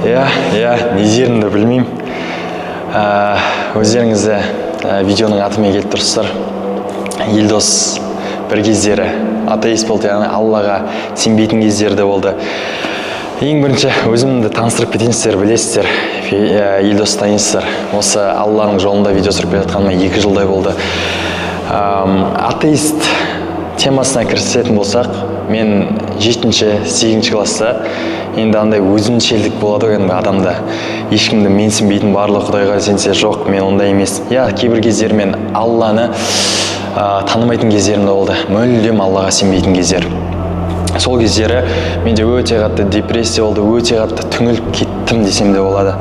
не дерімді білмеймін. Өздеріңізді видеоның атымен келіп тұрсыздар. Елдос бір кездері атеист болды, яғни Аллаға сенбейтін кездері де болды. Ең бірінші өзімді таныстырып кетейін, сіздер білесіздер, Елдос танисыздар. Осы Алланың жолында видео түсіріп келе жатқаныма 2 жылдай болды. Атеист темасына кірісетін болсақ, мен 7-8 класста енді андай өзімшелдік болады ғой, адамда ешкімді менсінбейтін, барлық Құдайға сенсе жоқ, мен ондай емес. Кейбір кездері мен Алланы танымайтын кездерім де болды, мүлдем Аллаға сенбейтін кездер. Сол кездері менде өте қатты депрессия болды, өте қатты түңіліп кеттім десем де болады.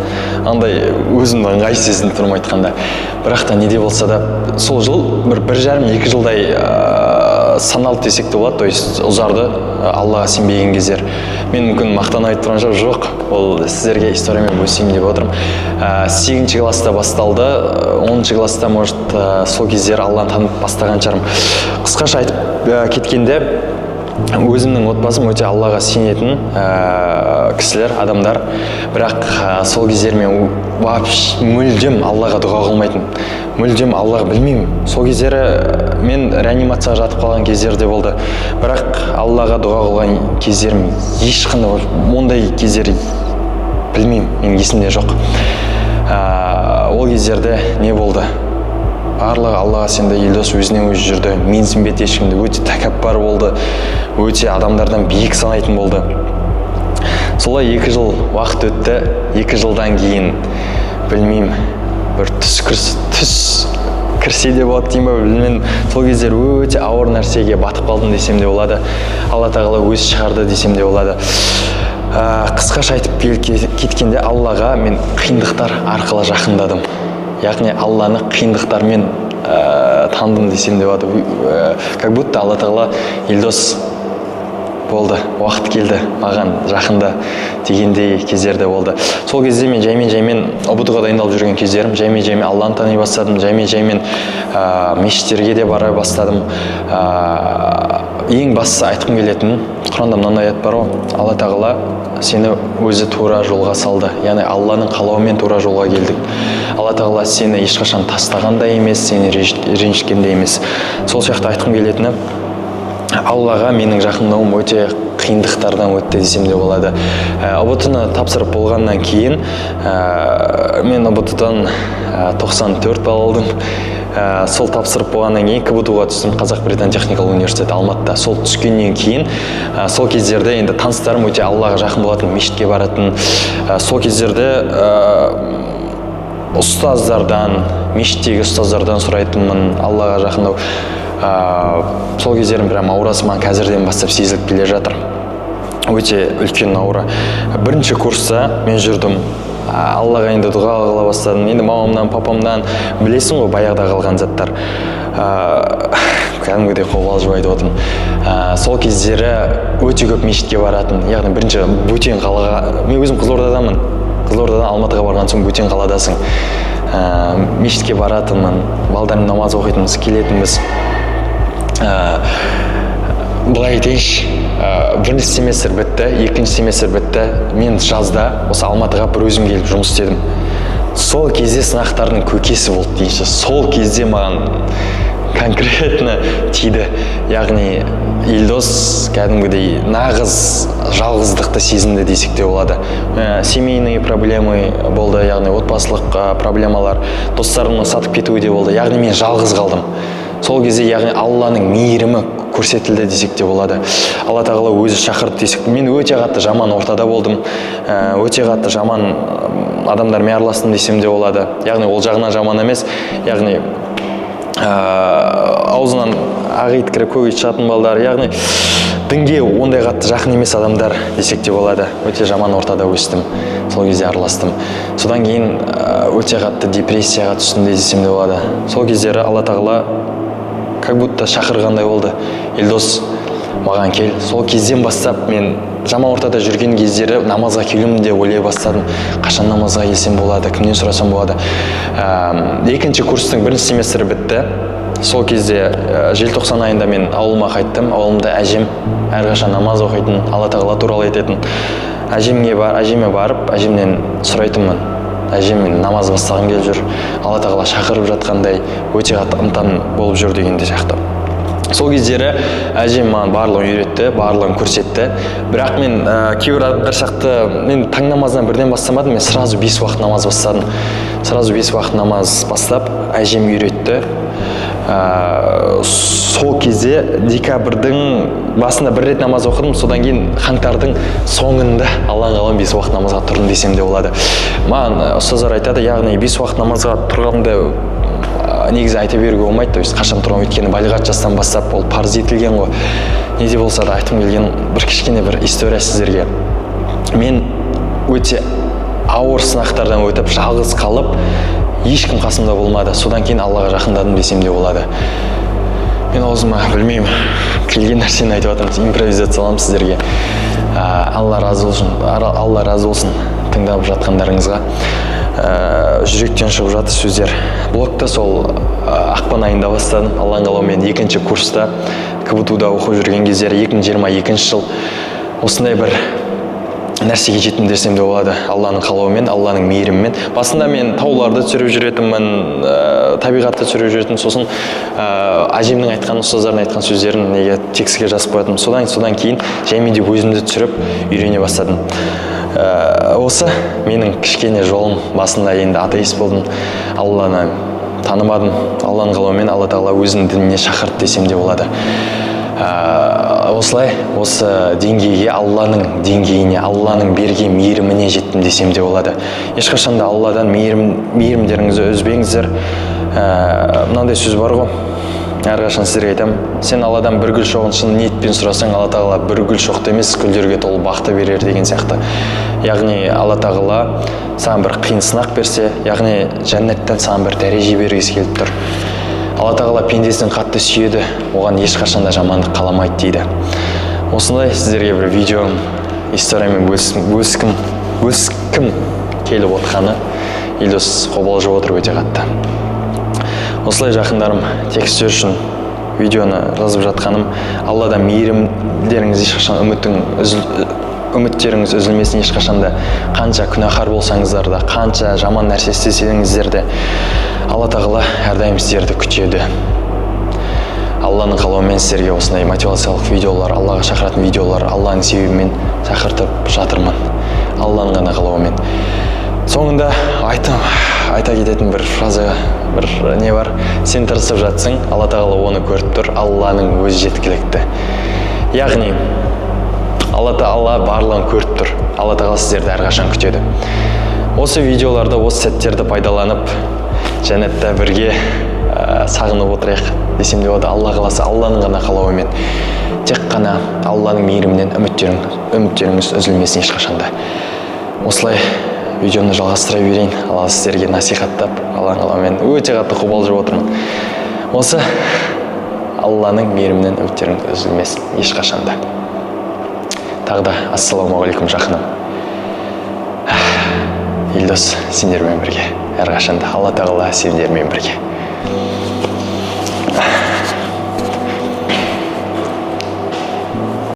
Андай өзімді ыңғайсыз сезініп тұрмын айтқанда. Бірақ та неде болса да, сол жыл 1,5-2 жылдай саналды десек те болады, то есть ұзарды Аллаға сенбеген кездер. Мен мүмкін мақтан айтып тұрған жоқ, ол сіздерге историямен бөлісейін деп отырмын. 8 класста басталды, 10 класста, может, сол кездер Алланы танып бастаған шығармын. Қысқаша айтып кеткенде, өзімнің отбасым өте Аллаға сенетін кісілер, адамдар. Бірақ сол кездер мен мүлдем Аллаға дұға қылмайтын. Мүлдем Аллаға білмеймін. Сол кездері мен реанимацияға жатып қалған кездерде болды. Бірақ Аллаға дұға қылған кездерім ешқандай ондай кездер білмеймін, мен есімде жоқ. Ол кездерде не болды? Барлығы Аллаға сенді, Елдос өзінен өзі жүрді, менсінбеді ешкімді, өте тәкаппар болды, өте адамдардан биік санайтын болды. Солай 2 жыл уақыт өтті. 2 жылдан кейін білмеймін, бір түс кірсе де болады деймін бе, білмеймін. Сол кездер өте ауыр нәрсеге батып қалдым десем де болады. Алла тағала өзі шығарды десем де болады. Қысқаша айтып кеткенде, Аллаға мен қиындықтар арқылы жақындадым. Яғни Алланы қиындықтармен таныдым десем де болады. Как будто Алла тағала Елдос болды, уақыт келді маған жақында дегендей кездерде болды. Сол кезде мен жаймен ұбытуға дайындалып жүрген кездерім, жаймен Алланы тани бастадым, жаймен мешіттерге де бара бастадым. Ең бастысы айтқым келетін, Құранда мынандай аят бар ғой, Алла тағала сені өзі тура жолға салды. Яғни Алланың қалауымен тура жолға келдік. Алла тағала сені ешқашан тастаған да емес, сені ренжіткен де емес. Сол сияқты айтқым келетіні, Аллаға менің жақындауым өте қиындықтардан өтті десем де болады. ұбт-ны тапсырып болғаннан кейін мен ұбт-дан 94 балл алдым. Сол тапсырып болғаннан кейін КБТУ-ға түстім, Қазақ-Британ техникалық университеті Алматыда. Сол түскеннен кейін сол кездерде енді таныстарым өте Аллаға жақын болатын, мешітке баратын. Сол кездерде ұстаздардан, мешіттегі ұстаздардан сұрайтынмын Аллаға жақындау. Сол кездерім прям аурасы маған қазірден бастап сезіліп келе жатыр. Өте үлкен аура. Бірінші курста мен жүрдім. Аллаға енді дұға қыла бастадым. Енді мамамнан, папамнан білесің ғой, баяғыда қалған заттар. Кәдімгідей қобалжып айтып отырмын. Сол кездері өте көп мешітке баратын. Яғни бірінші бөтен қалаға, мен өзім Қызылордадамын. Қызылордадан Алматыға барған соң бөтен қаладасың. Мешітке баратынмын, балдармен намаз оқитынбыз, келетінбіз. Былай айтайыншы, бірінші семестр бітті, екінші семестр бітті. Мен жазда осы Алматыға бір өзім келіп жұмыс істедім. Сол кезде сынақтардың көкесі болды дейінші. Сол кезде маған конкретно тиді. Яғни Елдос кәдімгідей нағыз жалғыздықты сезінді десек те болады. Семейные проблемы болды, яғни отбасылық проблемалар, достарымның сатып кетуі де болды. Яғни мен жалғыз қалдым. Сол кезде яғни Алланың мейірімі көрсетілді десек те болады. Алла тағала өзі шақырды десек. Мен өте қатты жаман ортада болдым. Өте қатты жаман адамдармен араластым десем де болады. Яғни ол жағынан жаман емес. Яғни аузынан ақ ит кіріп көк ит шығатын балдар. Яғни дінге ондай қатты жақын емес адамдар десек те болады. Өте жаман ортада өстім. Сол кезде араластым. Содан кейін өте қатты депрессияға түстім десем де болады. Сол кездері Алла тағала как будто шақырғандай болды. Елдос, маған кел. Сол кезден бастап мен жаман ортада жүрген кездері намазға келуімді де ойлай бастадым. Қашан намазға келсем болады, кімнен сұрасам болады. Екінші курстың бірінші семестрі бітті. Сол кезде желтоқсан айында мен ауылыма қайттым. Ауылымда әжем әрқашан намаз оқитын, Алла тағала туралы айтатын. әжеме барып әжемнен сұрайтынмын. Әжем мен намаз бастағым келіп жүр, Алла тағала шақырып жатқандай, өте қатты ынтам болып жүр дегенде сияқты. Сол кездері әжем маған барлығын үйретті, барлығын көрсетті. Бірақ мен кейбір адамдар сияқты мен таң намазынан бірден бастамадым, мен сразу 5 уақыт намаз бастадым. Сразу 5 уақыт намаз бастап, әжем үйретті. Сол кезде декабрьдің басында бір рет намаз оқыдым, содан кейін қаңтардың соңында Алланың қалауымен 5 уақыт намазға тұрдым десем де болады. Маған ұстаздар айтады, яғни 5 уақыт намазға тұрғанды негізі айта беруге болмайды, то есть қашан тұрған, өйткені балиғат жастан бастап ол парыз етілген ғой. Не де болса да айтқым келген бір кішкене бір история сіздерге. Мен өте ауыр сынақтардан өтіп, жалғыз қалып, ешкім қасымда болмады. Содан кейін Аллаға жақындадым десем де болады. Мен аузыма білмеймін, келген нәрсені айтып жатырмын, импровизацияланып сіздерге. Алла разы болсын тыңдап жатқандарыңызға. Жүректен шығып жатыр сөздер. Блогта сол ақпан айында бастадым. Алланың қалауымен 2-ші курста КБТУ-да оқып жүрген кездері 2022 жыл осындай бір нәрсеге жеттім десем де болады. Алланың қалауымен, Алланың мейірімімен. Басында мен тауларды түсіріп жүретінмін, табиғатты түсіріп жүретінмін. Сосын әжемнің айтқан, ұстаздардың айтқан сөздерін неге текстке жазып қоятынмын. Содан кейін жаймен өзімді түсіріп үйрене бастадым. Осы менің кішкене жолым. Басында енді атеист болдым, Алланы танымадым. Алланың қалауымен Алла тағала өзінің дініне шақырды десем де болады. Осылай осы деңгейге, Алланың деңгейіне, Алланың берген мейіріміне жеттім десем де болады. Ешқашан да Алладан мейірімдеріңізді үзбеңіздер. Мынандай сөз бар ғой, әрқашан сіздерге айтамын, сен Алладан бір гүл шоғын шын ниетпен сұрасаң, Алла тағала бір гүл шоқты емес, гүлдерге толы бақты берер деген сияқты. Яғни Алла тағала саған бір қиын сынақ берсе, яғни жәннаттан саған бір дәреже бергісі келіп тұр. Алла тағала пендесін қатты сүйеді, оған ешқашан да жамандық қаламайды дейді. Осындай сіздерге бір видеоның историямен бөліскім келіп отқаны Елдос қобалжып отыр өте қатты. Осылай жақындарым, текстер үшін видеоны жазып жатқаным, Алладан мейірімдеріңіз ешқашан үміттеріңіз үзілмесін, ешқашан да қанша күнәһар болсаңыздар да, қанша жаман нәрсе істесеңіздер де, Алла тағала әрдайым сіздерді күтеді. Алланың қалауымен сіздерге осындай мотивациялық видеолар, Аллаға шақыратын видеолар, Алланың себебімен шақыртып жатырмын. Алланың ғана қалауымен. Соңында айта кететін бір фраза, бір не бар. Сен тырысып жатсың, Алла тағала оны көріп тұр, Алланың өзі жеткілікті. Яғни Алла тағала барлығын көріп тұр. Алла тағала сіздерді әрқашан күтеді. Осы видеоларды, осы сәттерді пайдаланып, жәннатта бірге сағынып отырайық десем де болады. Алла қаласа, Алланың ғана қалауымен, тек қана Алланың мейірімінен үміттеріңіз үзілмесін ешқашанда. Осылай видеоны жалғастыра берейін. Алла сіздерге насихаттап, Алланың қалауымен өте қатты қобалжып отырмын. Осы Алланың мейірімінен үміттеріңіз үзілмесін ешқашанда. Тағы да ассалаумағалейкум жақыным. Елдос сендермен бірге, әрқашанда Алла тағала сендермен бірге.